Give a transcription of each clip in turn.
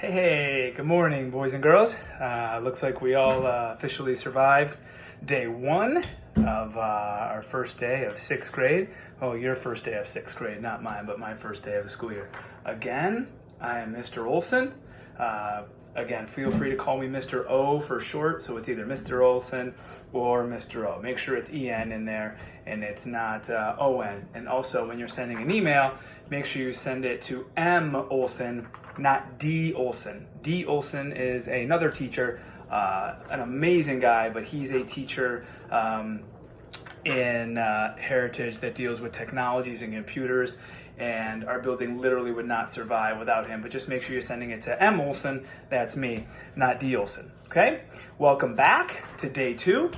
Hey, good morning, boys and girls. Looks like we all officially survived day one of our first day of sixth grade. Oh, your first day of sixth grade, not mine, but my first day of the school year. Again, I am Mr. Olsen. Again, feel free to call me Mr. O for short, so it's either Mr. Olsen or Mr. O. Make sure it's EN in there and it's not ON. And also, when you're sending an email, make sure you send it to M. Olsen, not D. Olsen. D. Olsen is another teacher, an amazing guy, but he's a teacher in Heritage that deals with technologies and computers, and our building literally would not survive without him. But just make sure you're sending it to M. Olsen, that's me, not D. Olsen, okay? Welcome back to day two.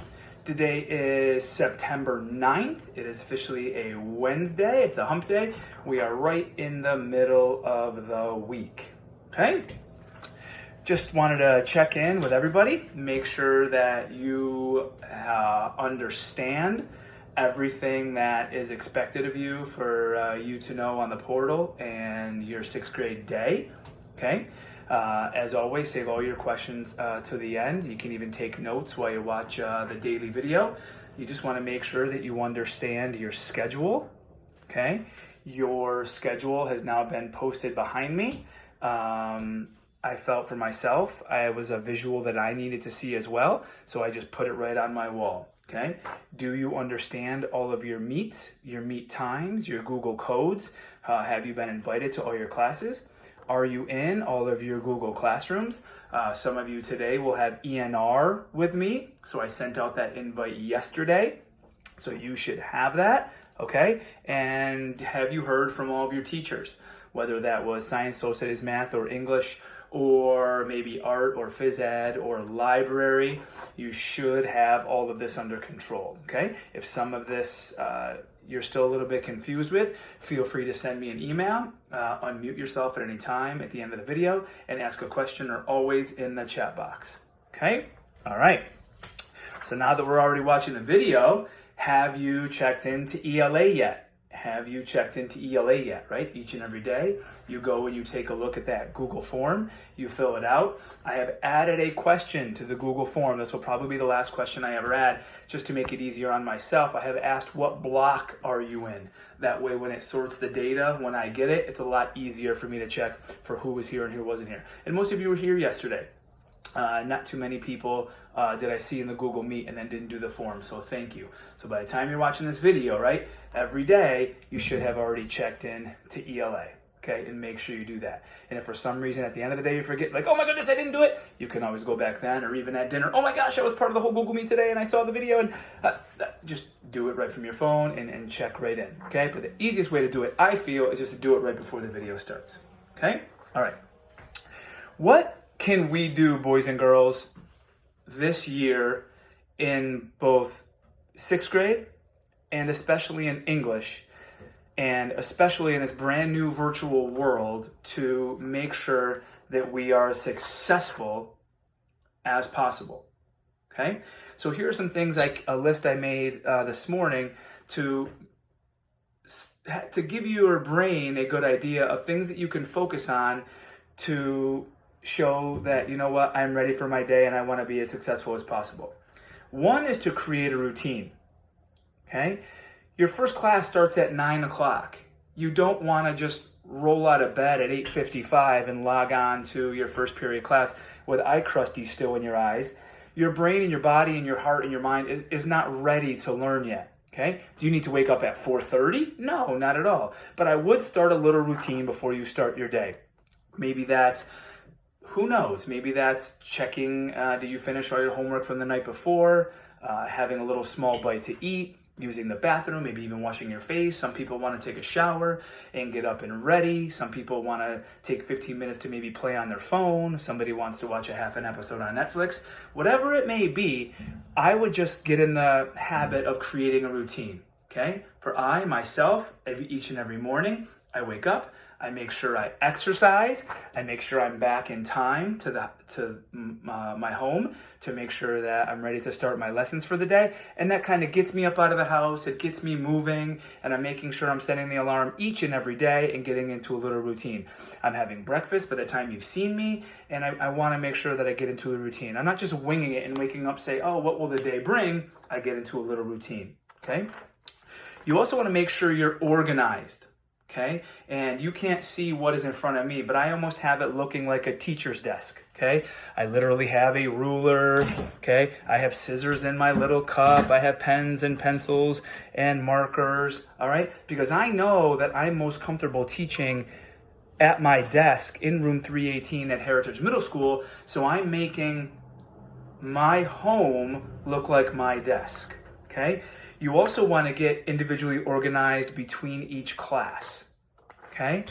Today is September 9th. It is officially a Wednesday. It's a hump day. We are right in the middle of the week, okay? Just wanted to check in with everybody, make sure that you understand everything that is expected of you for you to know on the portal and your sixth grade day, okay? As always, save all your questions to the end. You can even take notes while you watch the daily video. You just want to make sure that you understand your schedule, okay? Your schedule has now been posted behind me. I felt for myself, I was a visual that I needed to see as well, so I just put it right on my wall, okay? Do you understand all of your meet times, your Google codes? Have you been invited to all your classes? Are you in all of your Google Classrooms? Some of you today will have ENR with me, so I sent out that invite yesterday, so you should have that, okay? And have you heard from all of your teachers, whether that was science, social studies, math, or English, or maybe art or phys ed or library? You should have all of this under control, okay? If some of this you're still a little bit confused with, feel free to send me an email, unmute yourself at any time at the end of the video, and ask a question, or always in the chat box, okay? All right, so now that we're already watching the video, have you checked into ELA yet? Have you checked into ELA yet, right? Each and every day, you go and you take a look at that Google form, you fill it out. I have added a question to the Google form. This will probably be the last question I ever add, just to make it easier on myself. I have asked, what block are you in? That way, when it sorts the data, when I get it, it's a lot easier for me to check for who was here and who wasn't here. And most of you were here yesterday. Not too many people did I see in the Google Meet and then didn't do the form, so thank you. So by the time you're watching this video, right, every day you should have already checked in to ELA, okay, and make sure you do that. And if for some reason at the end of the day you forget, like, oh my goodness, I didn't do it, you can always go back then, or even at dinner, oh my gosh, I was part of the whole Google Meet today and I saw the video, and just do it right from your phone and check right in, okay? But the easiest way to do it, I feel, is just to do it right before the video starts, okay? All right. What can we do, boys and girls, this year in both sixth grade and especially in English, and especially in this brand new virtual world, to make sure that we are as successful as possible, okay? So here are some things, like a list I made this morning to give your brain a good idea of things that you can focus on to show that, you know what, I'm ready for my day and I want to be as successful as possible. One is to create a routine, okay? Your first class starts at 9 o'clock. You don't want to just roll out of bed at 8:55 and log on to your first period class with eye crusty still in your eyes. Your brain and your body and your heart and your mind is not ready to learn yet, okay? Do you need to wake up at 4:30? No, not at all. But I would start a little routine before you start your day. Maybe that's, who knows, maybe that's checking, do you finish all your homework from the night before, having a little small bite to eat, using the bathroom, maybe even washing your face. Some people want to take a shower and get up and ready. Some people want to take 15 minutes to maybe play on their phone. Somebody wants to watch a half an episode on Netflix. Whatever it may be, I would just get in the habit of creating a routine, okay? For myself, each and every morning, I wake up, I make sure I exercise. I make sure I'm back in time to my home to make sure that I'm ready to start my lessons for the day. And that kind of gets me up out of the house. It gets me moving, and I'm making sure I'm setting the alarm each and every day and getting into a little routine. I'm having breakfast by the time you've seen me, and I want to make sure that I get into a routine. I'm not just winging it and waking up, say, oh, what will the day bring? I get into a little routine, okay? You also want to make sure you're organized. Okay, and you can't see what is in front of me, but I almost have it looking like a teacher's desk. Okay, I literally have a ruler. Okay, I have scissors in my little cup. I have pens and pencils and markers. All right, because I know that I'm most comfortable teaching at my desk in room 318 at Heritage Middle School. So I'm making my home look like my desk. Okay, you also want to get individually organized between each class. Okay,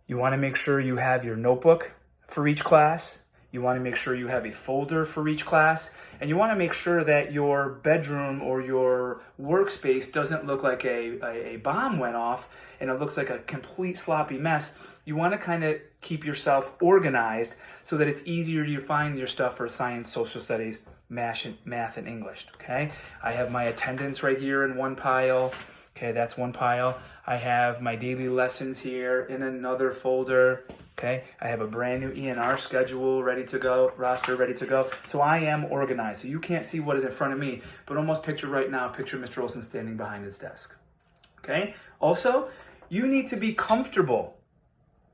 you want to make sure you have your notebook for each class. You want to make sure you have a folder for each class. And you want to make sure that your bedroom or your workspace doesn't look like a bomb went off and it looks like a complete sloppy mess. You want to kind of keep yourself organized so that it's easier to find your stuff for science, social studies, math, and English. Okay, I have my attendance right here in one pile. Okay, that's one pile. I have my daily lessons here in another folder. Okay, I have a brand new ENR schedule ready to go, roster ready to go. So I am organized. So you can't see what is in front of me, but almost picture right now, picture Mr. Olsen standing behind his desk. Okay, also, you need to be comfortable,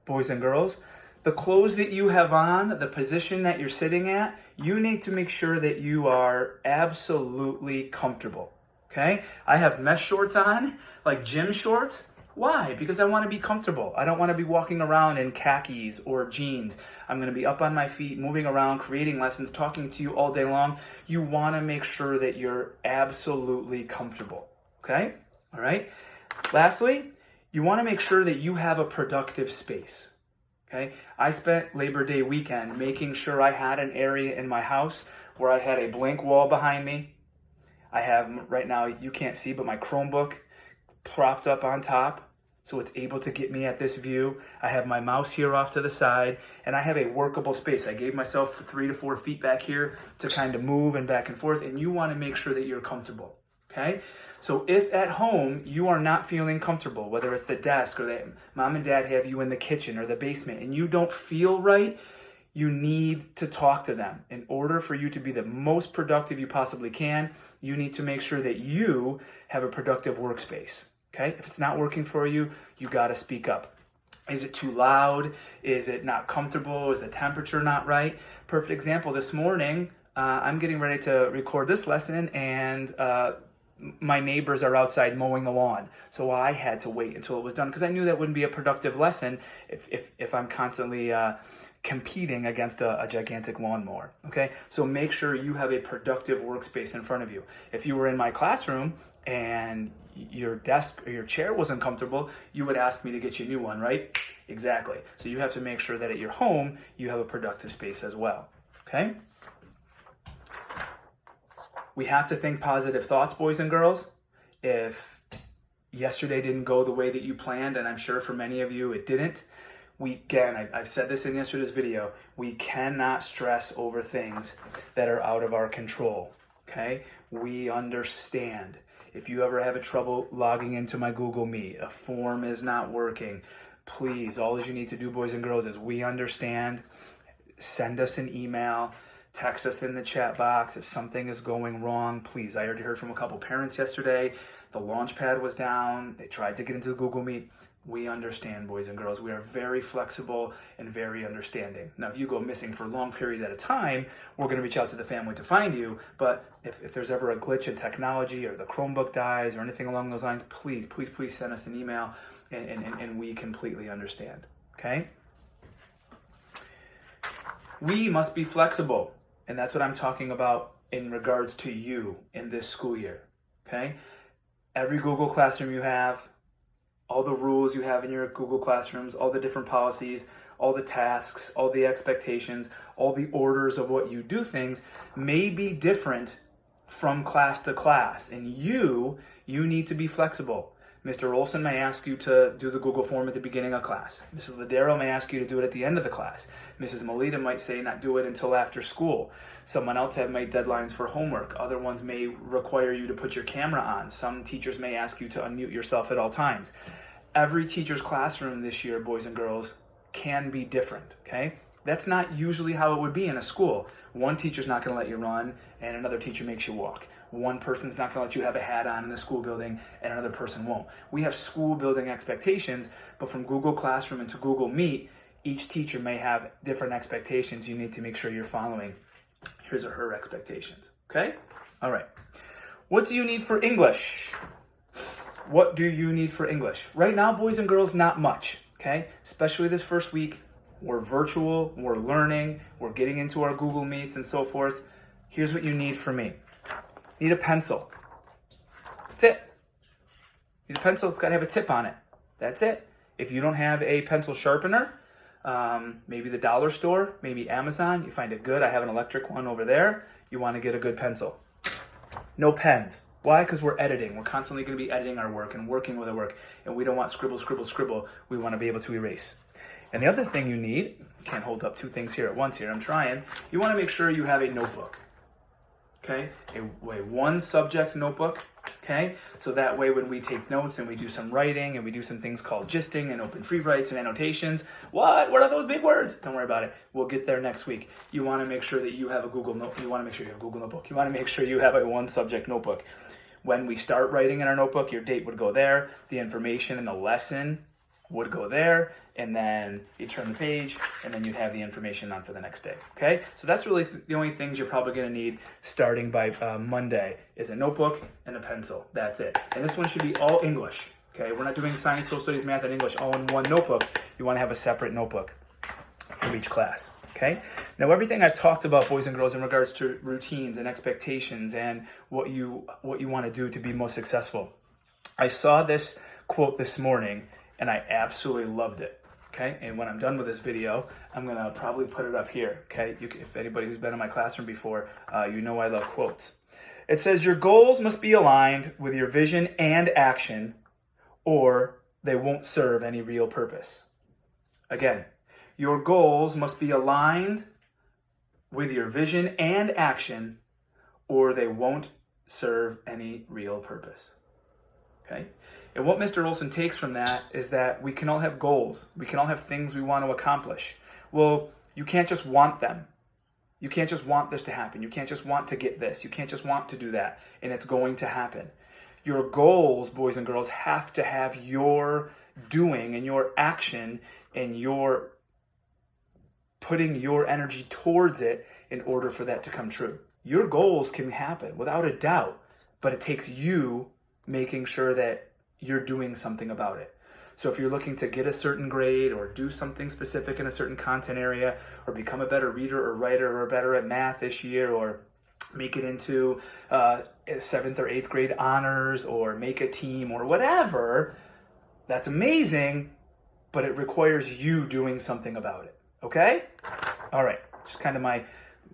boys and girls. The clothes that you have on, the position that you're sitting at, you need to make sure that you are absolutely comfortable. Okay, I have mesh shorts on, like gym shorts. Why? Because I want to be comfortable. I don't want to be walking around in khakis or jeans. I'm going to be up on my feet, moving around, creating lessons, talking to you all day long. You want to make sure that you're absolutely comfortable. Okay? All right? Lastly, you want to make sure that you have a productive space. Okay? I spent Labor Day weekend making sure I had an area in my house where I had a blank wall behind me. I have, right now, you can't see, but my Chromebook propped up on top, so it's able to get me at this view. I have my mouse here off to the side, and I have a workable space. I gave myself 3 to 4 feet back here to kind of move and back and forth, and you want to make sure that you're comfortable, okay? So if at home you are not feeling comfortable, whether it's the desk or that mom and dad have you in the kitchen or the basement, and you don't feel right, you need to talk to them. In order for you to be the most productive you possibly can, you need to make sure that you have a productive workspace. Okay? If it's not working for you, you got to speak up. Is it too loud? Is it not comfortable? Is the temperature not right? Perfect example, this morning, I'm getting ready to record this lesson, and my neighbors are outside mowing the lawn. So I had to wait until it was done because I knew that wouldn't be a productive lesson if I'm constantly competing against a gigantic lawnmower. Okay, so make sure you have a productive workspace in front of you. If you were in my classroom and your desk or your chair wasn't comfortable, you would ask me to get you a new one, right? Exactly. So you have to make sure that at your home you have a productive space as well. Okay? We have to think positive thoughts, boys and girls. If yesterday didn't go the way that you planned, and I'm sure for many of you it didn't, I've said this in yesterday's video, we cannot stress over things that are out of our control, okay? We understand. If you ever have a trouble logging into my Google Meet, a form is not working, please, all you need to do, boys and girls, is we understand. Send us an email, text us in the chat box if something is going wrong, please. I already heard from a couple parents yesterday. The launch pad was down. They tried to get into the Google Meet. We understand, boys and girls. We are very flexible and very understanding. Now, if you go missing for long periods at a time, we're going to reach out to the family to find you. But if there's ever a glitch in technology or the Chromebook dies or anything along those lines, please send us an email, and we completely understand, okay? We must be flexible, and that's what I'm talking about in regards to you in this school year, okay? Every Google Classroom you have, all the rules you have in your Google Classrooms, all the different policies, all the tasks, all the expectations, all the orders of what you do things may be different from class to class. And you need to be flexible. Mr. Olsen may ask you to do the Google form at the beginning of class. Mrs. Ladero may ask you to do it at the end of the class. Mrs. Melita might say not do it until after school. Someone else have made deadlines for homework. Other ones may require you to put your camera on. Some teachers may ask you to unmute yourself at all times. Every teacher's classroom this year, boys and girls, can be different, okay? That's not usually how it would be in a school. One teacher's not going to let you run, and another teacher makes you walk. One person's not going to let you have a hat on in the school building, and another person won't. We have school building expectations, but from Google Classroom into Google Meet, each teacher may have different expectations you need to make sure you're following his or her expectations, okay? All right. What do you need for English? What do you need for English? Right now, boys and girls, not much, okay? Especially this first week. We're virtual, we're learning, we're getting into our Google Meets and so forth. Here's what you need from me. Need a pencil. That's it. Need a pencil, it's got to have a tip on it. That's it. If you don't have a pencil sharpener, maybe the dollar store, maybe Amazon, you find it good. I have an electric one over there. You want to get a good pencil. No pens. Why? Because we're editing. We're constantly going to be editing our work and working with our work. And we don't want scribble, scribble, scribble. We want to be able to erase. And the other thing you need, can't hold up two things here at once here, I'm trying. You want to make sure you have a notebook. Okay? A one subject notebook. Okay? So that way when we take notes and we do some writing and we do some things called gisting and open free writes and annotations, what are those big words? Don't worry about it. We'll get there next week. You want to make sure that you have a Google Note. You want to make sure you have a Google Notebook. You want to make sure you have a one subject notebook. When we start writing in our notebook, your date would go there. The information in the lesson would go there, and then you turn the page, and then you'd have the information on for the next day, okay? So that's really the only things you're probably gonna need starting by Monday is a notebook and a pencil. That's it. And this one should be all English, okay? We're not doing science, social studies, math, and English all in one notebook. You wanna have a separate notebook for each class, okay? Now, everything I've talked about, boys and girls, in regards to routines and expectations and what you wanna do to be most successful. I saw this quote this morning, and I absolutely loved it, okay? And when I'm done with this video, I'm gonna probably put it up here, okay? If anybody who's been in my classroom before, you know I love quotes. It says, your goals must be aligned with your vision and action, or they won't serve any real purpose. Again, your goals must be aligned with your vision and action, or they won't serve any real purpose, okay? And what Mr. Olsen takes from that is that we can all have goals. We can all have things we want to accomplish. Well, you can't just want them. You can't just want this to happen. You can't just want to get this. You can't just want to do that, and it's going to happen. Your goals, boys and girls, have to have your doing and your action and your putting your energy towards it in order for that to come true. Your goals can happen without a doubt, but it takes you making sure that you're doing something about it. So if you're looking to get a certain grade or do something specific in a certain content area or become a better reader or writer or better at math this year or make it into 7th or 8th grade honors or make a team or whatever, that's amazing, but it requires you doing something about it, okay? All right, just kind of my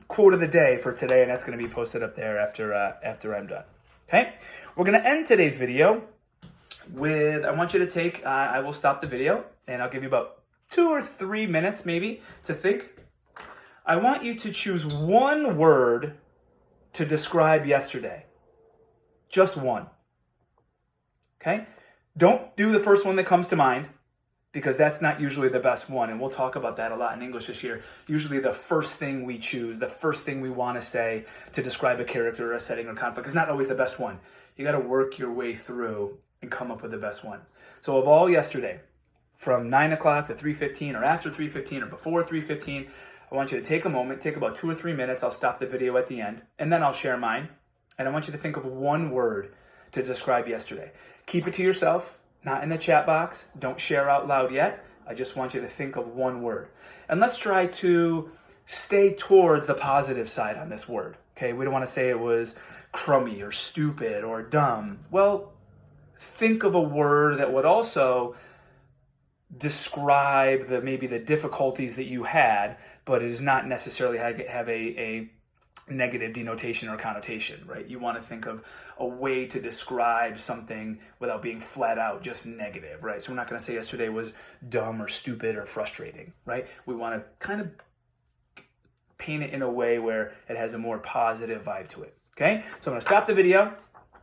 quote of the day for today, and that's gonna be posted up there after I'm done, okay? We're gonna end today's video with, I want you to take, I will stop the video and I'll give you about 2 or 3 minutes maybe to think. I want you to choose one word to describe yesterday. Just one. Okay? Don't do the first one that comes to mind because that's not usually the best one. And we'll talk about that a lot in English this year. Usually the first thing we choose, the first thing we want to say to describe a character or a setting or conflict is not always the best one. You got to work your way through and come up with the best one. So of all yesterday, from 9 o'clock to 3:15 or after 3:15 or before 3:15, I want you to take a moment, take about 2 or 3 minutes. I'll stop the video at the end and then I'll share mine. And I want you to think of one word to describe yesterday. Keep it to yourself, not in the chat box. Don't share out loud yet. I just want you to think of one word. And let's try to stay towards the positive side on this word. Okay, we don't want to say it was crummy or stupid or dumb. Well, think of a word that would also describe maybe the difficulties that you had, but it does not necessarily have a negative denotation or connotation, right? You want to think of a way to describe something without being flat out just negative, right? So we're not going to say yesterday was dumb or stupid or frustrating, right? We want to kind of paint it in a way where it has a more positive vibe to it, okay? So I'm going to stop the video,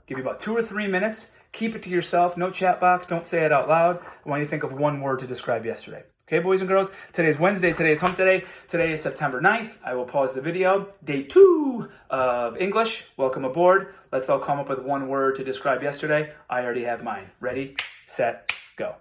give you about 2 or 3 minutes, keep it to yourself, no chat box, don't say it out loud. I want you to think of one word to describe yesterday. Okay, boys and girls, today's Wednesday, today's hump day. Today is September 9th. I will pause the video. Day 2 of English. Welcome aboard. Let's all come up with one word to describe yesterday. I already have mine. Ready, set, go.